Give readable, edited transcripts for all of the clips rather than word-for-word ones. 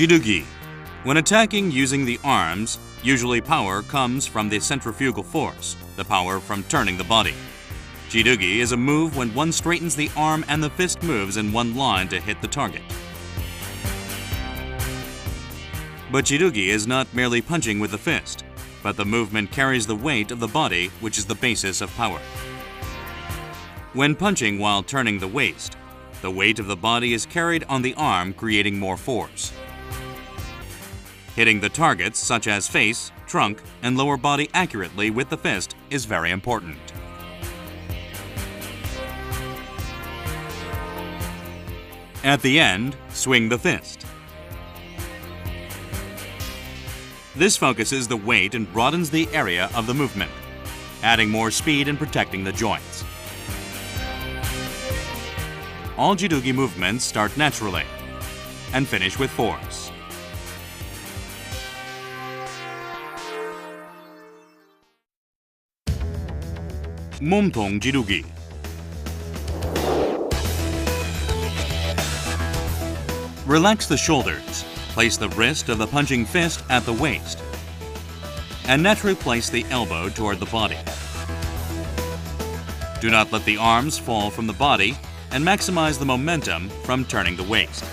Jirugi. When attacking using the arms, usually power comes from the centrifugal force, the power from turning the body. Jirugi is a move when one straightens the arm and the fist moves in one line to hit the target. But Jirugi is not merely punching with the fist, but the movement carries the weight of the body, which is the basis of power. When punching while turning the waist, the weight of the body is carried on the arm, creating more force. Hitting the targets such as face, trunk, and lower body accurately with the fist is very important. At the end, swing the fist. This focuses the weight and broadens the area of the movement, adding more speed and protecting the joints. All Jirugi movements start naturally and finish with force. 몸통 지르기. Relax the shoulders. Place the wrist of the punching fist at the waist and naturally place the elbow toward the body. Do not let the arms fall from the body and maximize the momentum from turning the waist.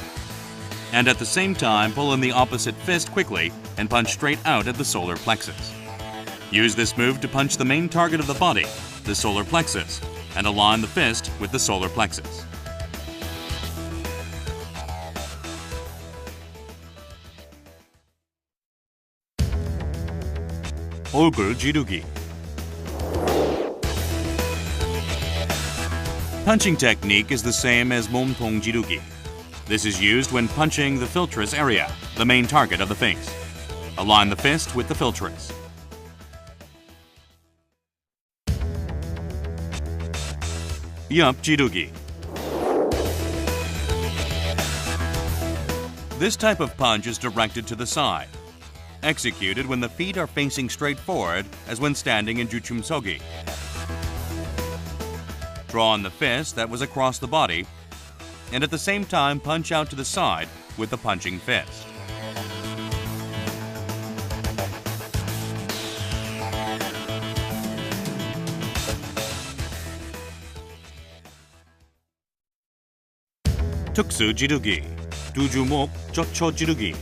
And at the same time, pull in the opposite fist quickly and punch straight out at the solar plexus. Use this move to punch the main target of the body, the solar plexus, and align the fist with the solar plexus. 얼굴 지르기. Punching technique is the same as 몸통 지르기. This is used when punching the philtrous area, the main target of the face. Align the fist with the philtrous. 옆 지르기. This type of punch is directed to the side. Executed when the feet are facing straight forward, as when standing in Juchumsogi. Draw on the fist that was across the body, and at the same time punch out to the side with the punching fist. 특수 지르기, 두 주먹 젖혀 지르기.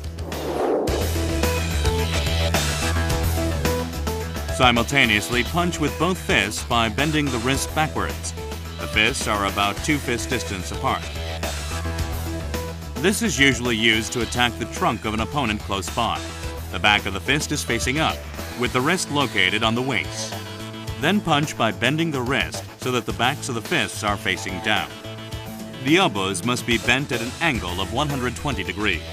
Simultaneously punch with both fists by bending the wrist backwards. The fists are about 2 fist distance apart. This is usually used to attack the trunk of an opponent close by. The back of the fist is facing up, with the wrist located on the waist. Then punch by bending the wrist so that the backs of the fists are facing down. The elbows must be bent at an angle of 120 degrees.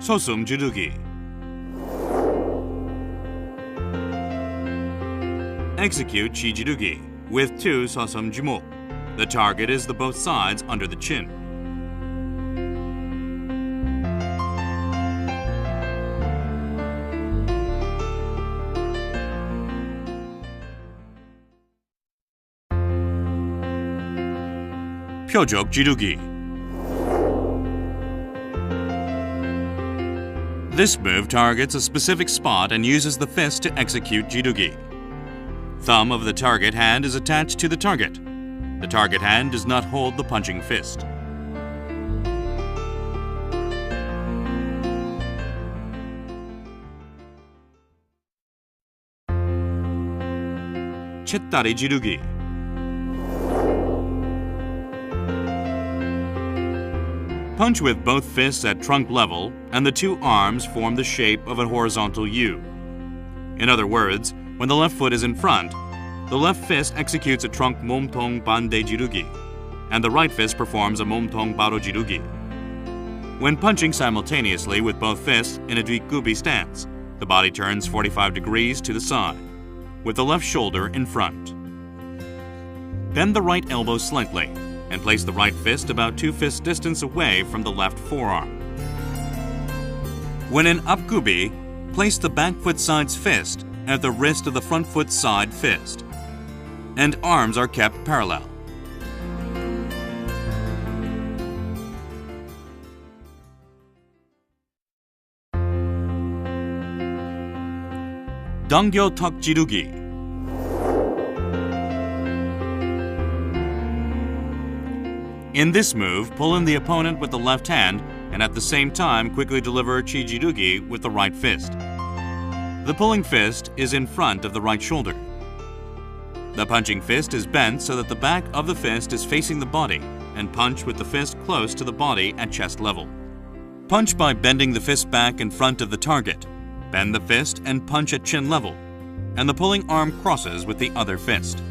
소숨 지르기. Execute 지르기 with 2 소숨 주먹. The target is the both sides under the chin. 표적 지르기. This move targets a specific spot and uses the fist to execute jirugi. Thumb of the target hand is attached to the target. The target hand does not hold the punching fist. 쳇다리 지르기. Punch with both fists at trunk level, and the 2 arms form the shape of a horizontal U. In other words, when the left foot is in front, the left fist executes a trunk 몸통 반대 지르기, and the right fist performs a 몸통 바로 지르기. When punching simultaneously with both fists in a 뒷굽이 stance, the body turns 45 degrees to the side, with the left shoulder in front. Bend the right elbow slightly, and place the right fist about 2 fist distance away from the left forearm. When in upgubi, Place the back foot side's fist at the wrist of the front foot side fist, and arms are kept parallel. 당겨 턱 지르기. In this move, pull in the opponent with the left hand and at the same time quickly deliver chi jirugi with the right fist. The pulling fist is in front of the right shoulder. The punching fist is bent so that the back of the fist is facing the body, and punch with the fist close to the body at chest level. Punch by bending the fist back in front of the target. Bend the fist and punch at chin level, and the pulling arm crosses with the other fist.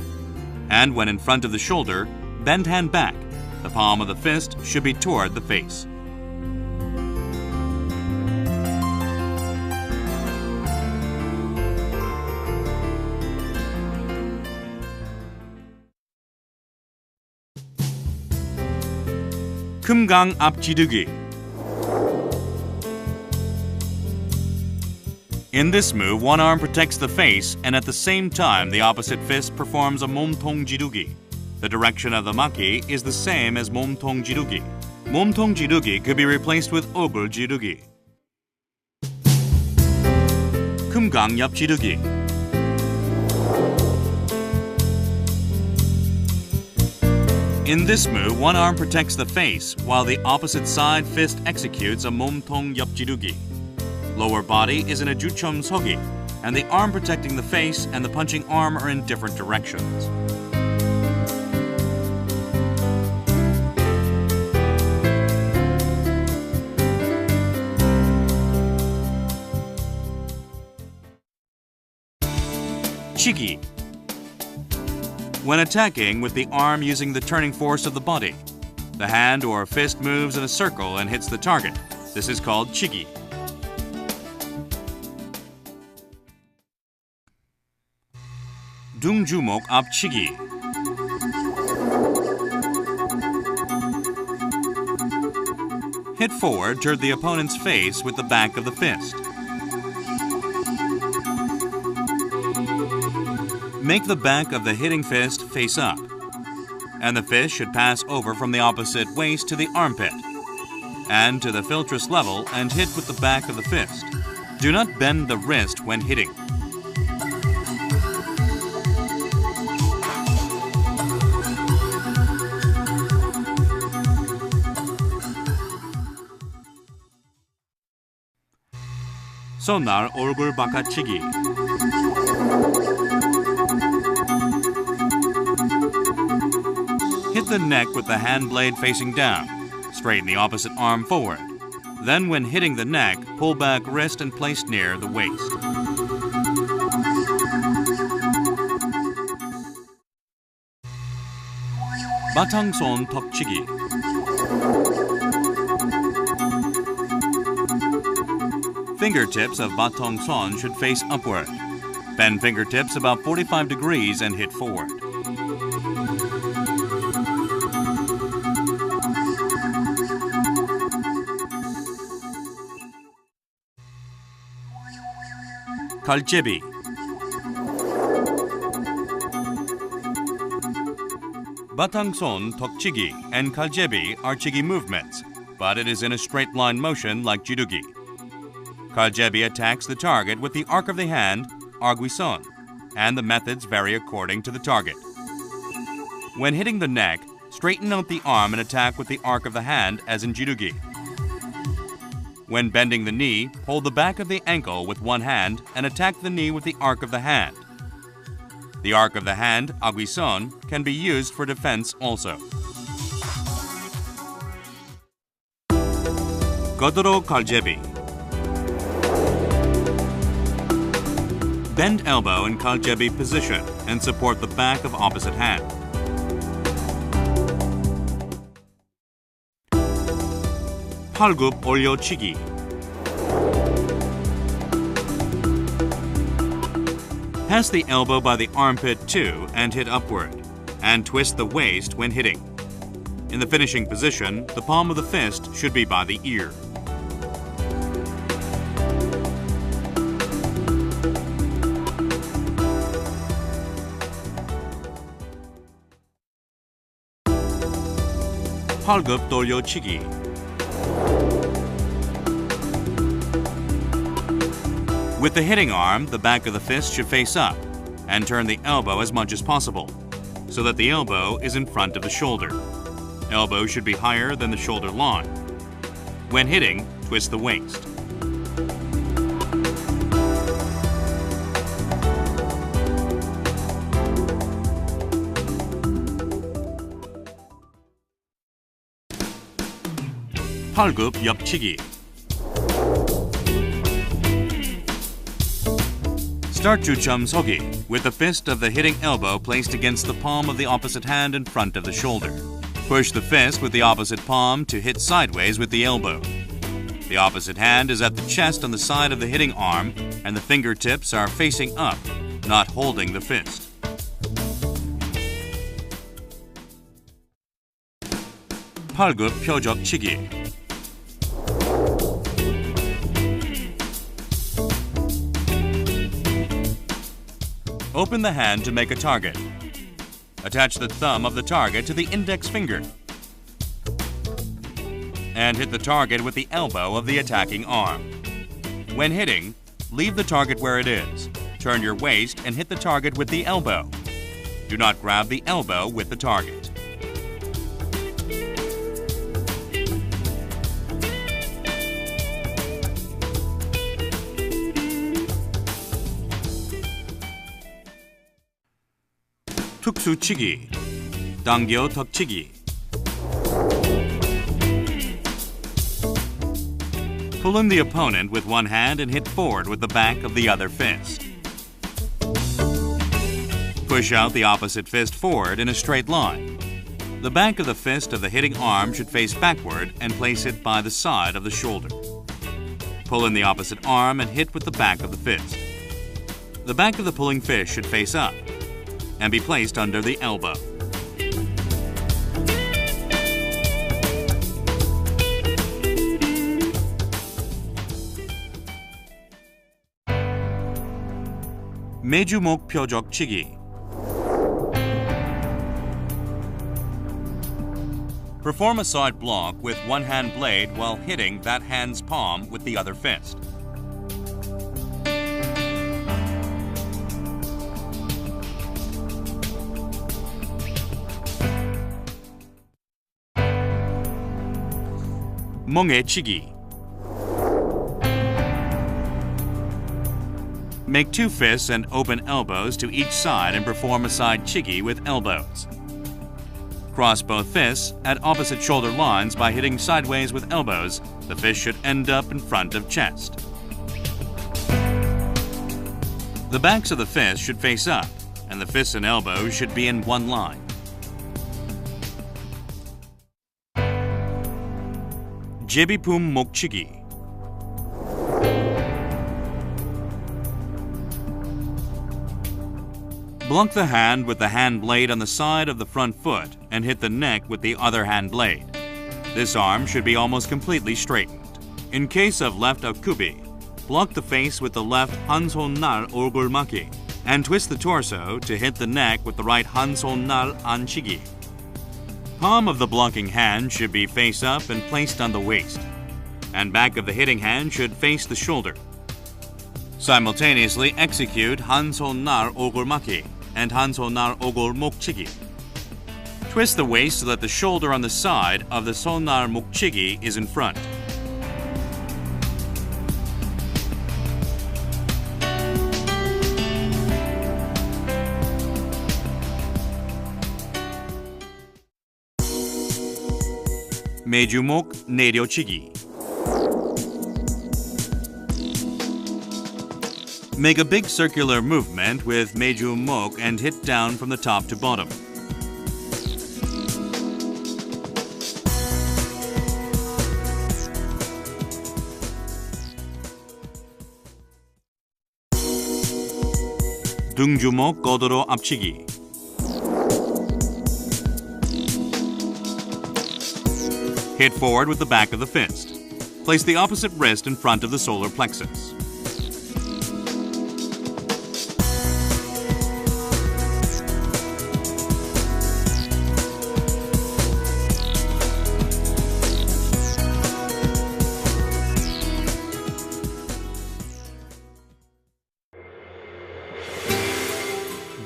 And when in front of the shoulder, bend hand back. The palm of the fist should be toward the face. 금강 앞지르기. In this move, one arm protects the face and at the same time the opposite fist performs a 몸통 지르기. The direction of the maki is the same as 몸통 지르기. 몸통 지르기 could be replaced with 얼굴 지르기. 금강 옆 지르기. In this move, one arm protects the face while the opposite side fist executes a 몸통 옆 지르기. Lower body is in a juchom sogi, and the arm protecting the face and the punching arm are in different directions. Chigi. When attacking with the arm using the turning force of the body, the hand or fist moves in a circle and hits the target. This is called chigi. 둥주목 앞치기. Hit forward toward the opponent's face with the back of the fist. Make the back of the hitting fist face up, and the fist should pass over from the opposite waist to the armpit, and to the philtris level and hit with the back of the fist. Do not bend the wrist when hitting. 손날 얼굴 바깥치기. Hit the neck with the hand blade facing down. Straighten the opposite arm forward. Then when hitting the neck, pull back wrist and place near the waist. 바탕손 턱치기. Fingertips of 바탕손 should face upward. Bend fingertips about 45 degrees and hit forward. 갈제비. 바탕손, 턱치기, and 갈제비 are chigi movements, but it is in a straight line motion like jirugi. Galjebi attacks the target with the arc of the hand, arguison, and the methods vary according to the target. When hitting the neck, straighten out the arm and attack with the arc of the hand as in jirugi. When bending the knee, hold the back of the ankle with one hand and attack the knee with the arc of the hand. The arc of the hand, arguison, can be used for defense also. 거드로 갈제비. Bend elbow in 갈제비 position and support the back of opposite hand. 팔굽 올려치기. Pass the elbow by the armpit too and hit upward, and twist the waist when hitting. In the finishing position, the palm of the fist should be by the ear. 팔굽 돌려치기. With the hitting arm, the back of the fist should face up and turn the elbow as much as possible so that the elbow is in front of the shoulder. Elbow should be higher than the shoulder line. When hitting, twist the waist. 팔굽 옆치기. Start 주점 서기 with the fist of the hitting elbow placed against the palm of the opposite hand in front of the shoulder. Push the fist with the opposite palm to hit sideways with the elbow. The opposite hand is at the chest on the side of the hitting arm, and the fingertips are facing up, not holding the fist. 팔굽 표적치기. Open the hand to make a target. Attach the thumb of the target to the index finger and hit the target with the elbow of the attacking arm. When hitting, leave the target where it is. Turn your waist and hit the target with the elbow. Do not grab the elbow with the target. 툭수치기, 당겨 덮치기. Pull in the opponent with one hand and hit forward with the back of the other fist. Push out the opposite fist forward in a straight line. The back of the fist of the hitting arm should face backward and place it by the side of the shoulder. Pull in the opposite arm and hit with the back of the fist. The back of the pulling fist should face up and be placed under the elbow. 매주목 표적치기. Perform a side block with one hand blade while hitting that hand's palm with the other fist. 멍해치기. Make two fists and open elbows to each side and perform a side chigi with elbows. Cross both fists at opposite shoulder lines by hitting sideways with elbows. The fist should end up in front of chest. The backs of the fists should face up, and the fists and elbows should be in one line. 제비품 목치기. Block the hand with the hand blade on the side of the front foot and hit the neck with the other hand blade. This arm should be almost completely straightened. In case of left akubi, block the face with the left 한손날 얼굴막이 and twist the torso to hit the neck with the right 한손날 안치기. Palm of the blocking hand should be face up and placed on the waist, and back of the hitting hand should face the shoulder. Simultaneously execute 한손날 얼굴막이 and 한손날 얼굴목치기. Twist the waist so that the shoulder on the side of the 손날 목치기 is in front. 매주목 내려치기. Make a big circular movement with 매주목 and hit down from the top to bottom. 등주목 거드로 앞치기. Hit forward with the back of the fist. Place the opposite wrist in front of the solar plexus.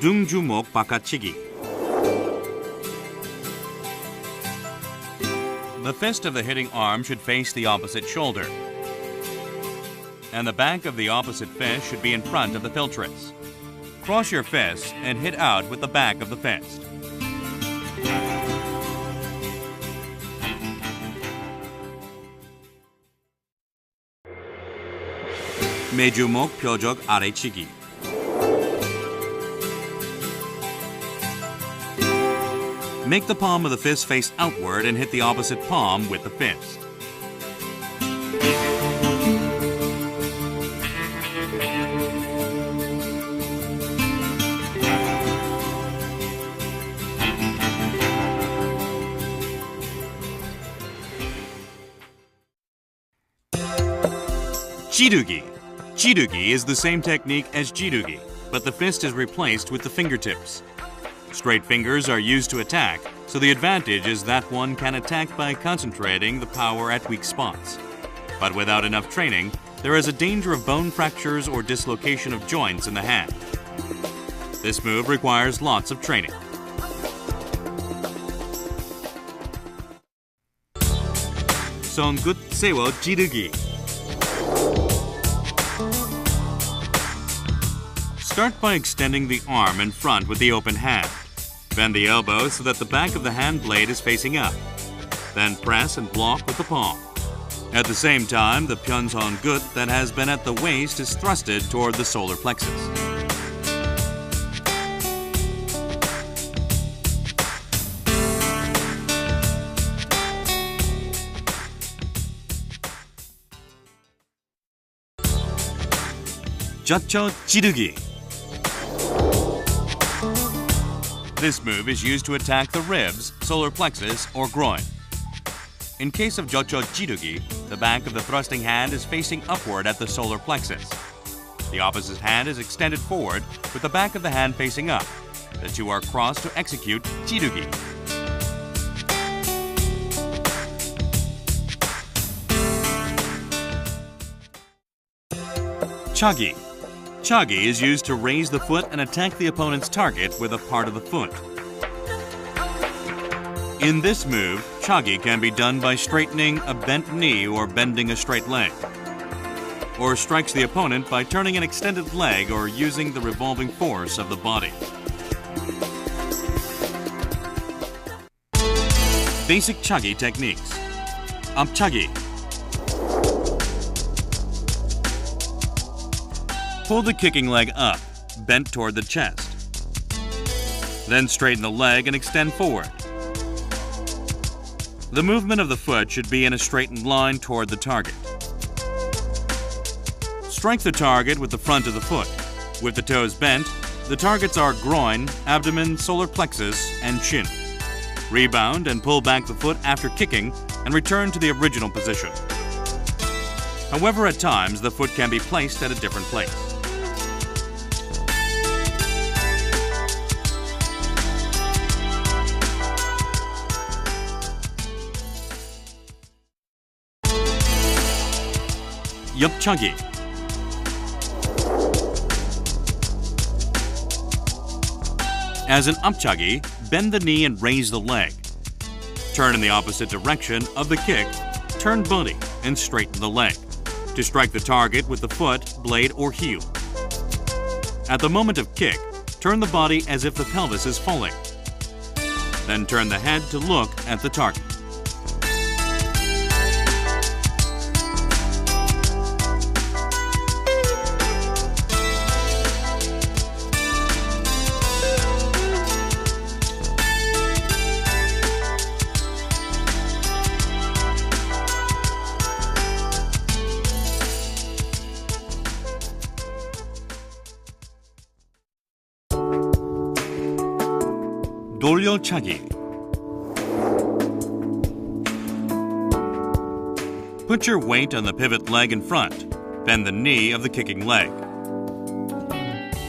둥주목 바깥치기. The fist of the hitting arm should face the opposite shoulder, and the back of the opposite fist should be in front of the filtress. Cross your fists and hit out with the back of the fist. 매주목 표적 아래치기. Make the palm of the fist face outward and hit the opposite palm with the fist. 찌르기. 찌르기 is the same technique as jirugi, but the fist is replaced with the fingertips. Straight fingers are used to attack, so the advantage is that one can attack by concentrating the power at weak spots. But without enough training, there is a danger of bone fractures or dislocation of joints in the hand. This move requires lots of training. 손끝 세워 찌르기. Start by extending the arm in front with the open hand. Bend the elbow so that the back of the hand blade is facing up. Then press and block with the palm. At the same time, the pyeonseongut that has been at the waist is thrusted toward the solar plexus. 젖혀 찌르기. This move is used to attack the ribs, solar plexus, or groin. In case of 젖혀 찌르기, the back of the thrusting hand is facing upward at the solar plexus. The opposite hand is extended forward with the back of the hand facing up. The two are crossed to execute 찌르기. 차기. Chagi is used to raise the foot and attack the opponent's target with a part of the foot. In this move, chagi can be done by straightening a bent knee or bending a straight leg, or strikes the opponent by turning an extended leg or using the revolving force of the body. Basic chagi techniques. 앞차기. Pull the kicking leg up, bent toward the chest. Then straighten the leg and extend forward. The movement of the foot should be in a straightened line toward the target. Strike the target with the front of the foot. With the toes bent, the targets are groin, abdomen, solar plexus, and shin. Rebound and pull back the foot after kicking and return to the original position. However, at times, the foot can be placed at a different place. 옆차기. As an upchagi, bend the knee and raise the leg. Turn in the opposite direction of the kick, turn body, and straighten the leg to strike the target with the foot, blade, or heel. At the moment of kick, turn the body as if the pelvis is falling. Then turn the head to look at the target. 돌려차기. Put your weight on the pivot leg in front. Bend the knee of the kicking leg.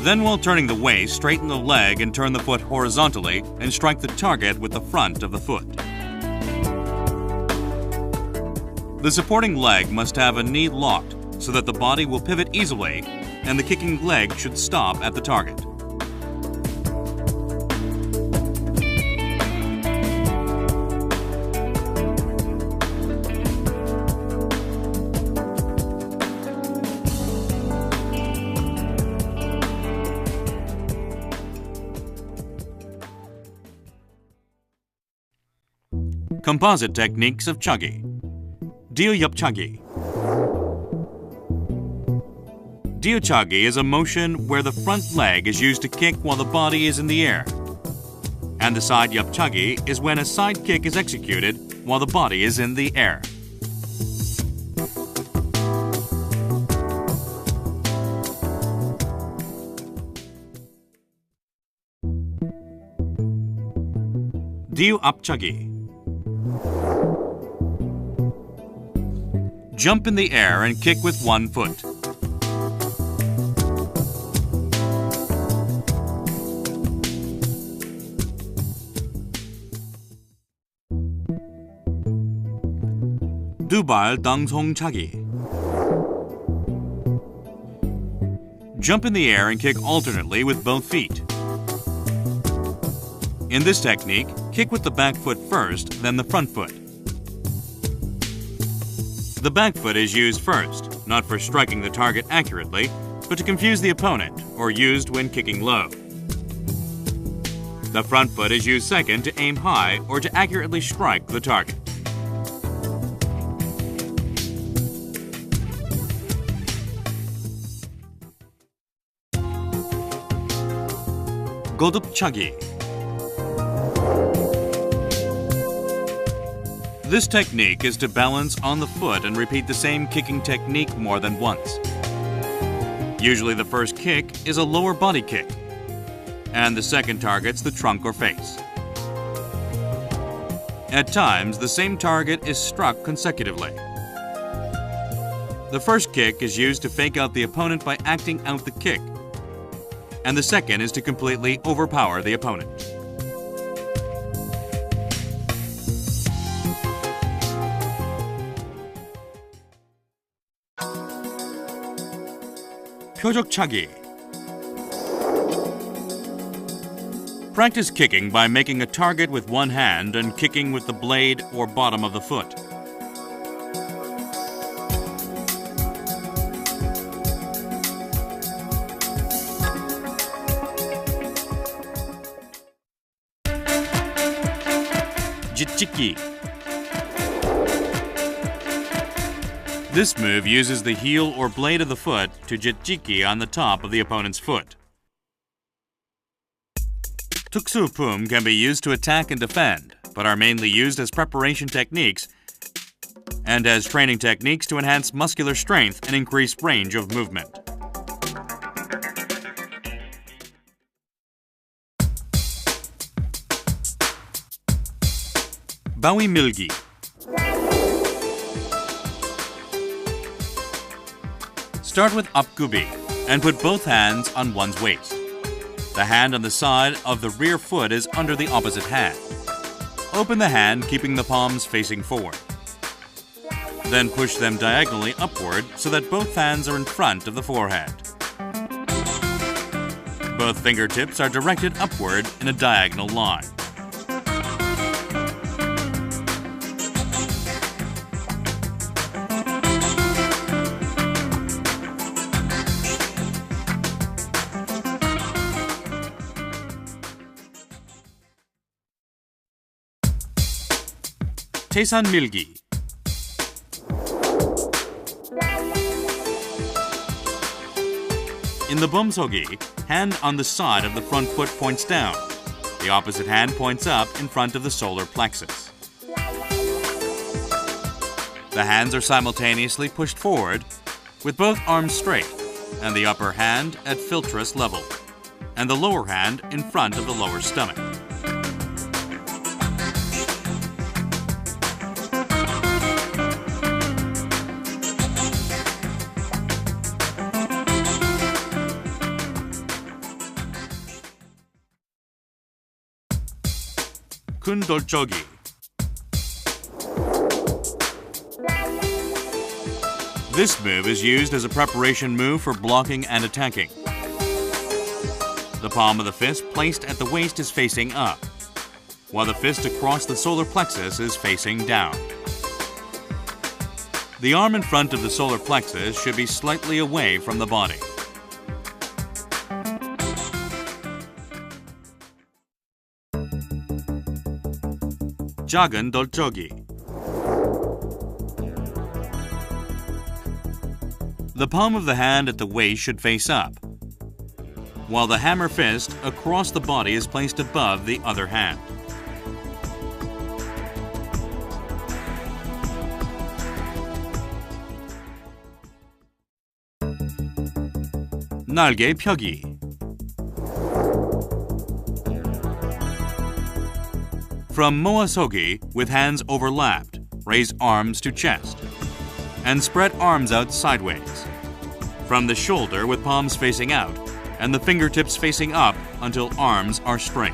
Then, while turning the waist, straighten the leg and turn the foot horizontally and strike the target with the front of the foot. The supporting leg must have a knee locked so that the body will pivot easily and the kicking leg should stop at the target. Composite techniques of chagi. Chagi. Chagi is a motion where the front leg is used to kick while the body is in the air. And the side chagi is when a side kick is executed while the body is in the air. Chagi. Jump in the air and kick with one foot. 두발 당송차기. Jump in the air and kick alternately with both feet. In this technique, kick with the back foot first, then the front foot. The back foot is used first, not for striking the target accurately, but to confuse the opponent, or used when kicking low. The front foot is used second to aim high or to accurately strike the target. Chagi. This technique is to balance on the foot and repeat the same kicking technique more than once. Usually the first kick is a lower body kick, and the second targets the trunk or face. At times, the same target is struck consecutively. The first kick is used to fake out the opponent by acting out the kick, and the second is to completely overpower the opponent. 표적차기. Practice kicking by making a target with one hand and kicking with the blade or bottom of the foot. Jitjiki. This move uses the heel or blade of the foot to jitjiki on the top of the opponent's foot. Tuksupum can be used to attack and defend, but are mainly used as preparation techniques and as training techniques to enhance muscular strength and increase range of movement. 바위 밀기. Start with upgubi and put both hands on one's waist. The hand on the side of the rear foot is under the opposite hand. Open the hand, keeping the palms facing forward. Then push them diagonally upward so that both hands are in front of the forehead. Both fingertips are directed upward in a diagonal line. 태산 밀기. In the bomsogi, hand on the side of the front foot points down. The opposite hand points up in front of the solar plexus. The hands are simultaneously pushed forward, with both arms straight, and the upper hand at philtrus level, and the lower hand in front of the lower stomach. Kundolchogi. This move is used as a preparation move for blocking and attacking. The palm of the fist placed at the waist is facing up, while the fist across the solar plexus is facing down. The arm in front of the solar plexus should be slightly away from the body. 작은 돌적이. The palm of the hand at the waist should face up, while the hammer fist across the body is placed above the other hand. 날개 펴기. From moasogi, with hands overlapped, raise arms to chest, and spread arms out sideways. From the shoulder with palms facing out, and the fingertips facing up until arms are straight.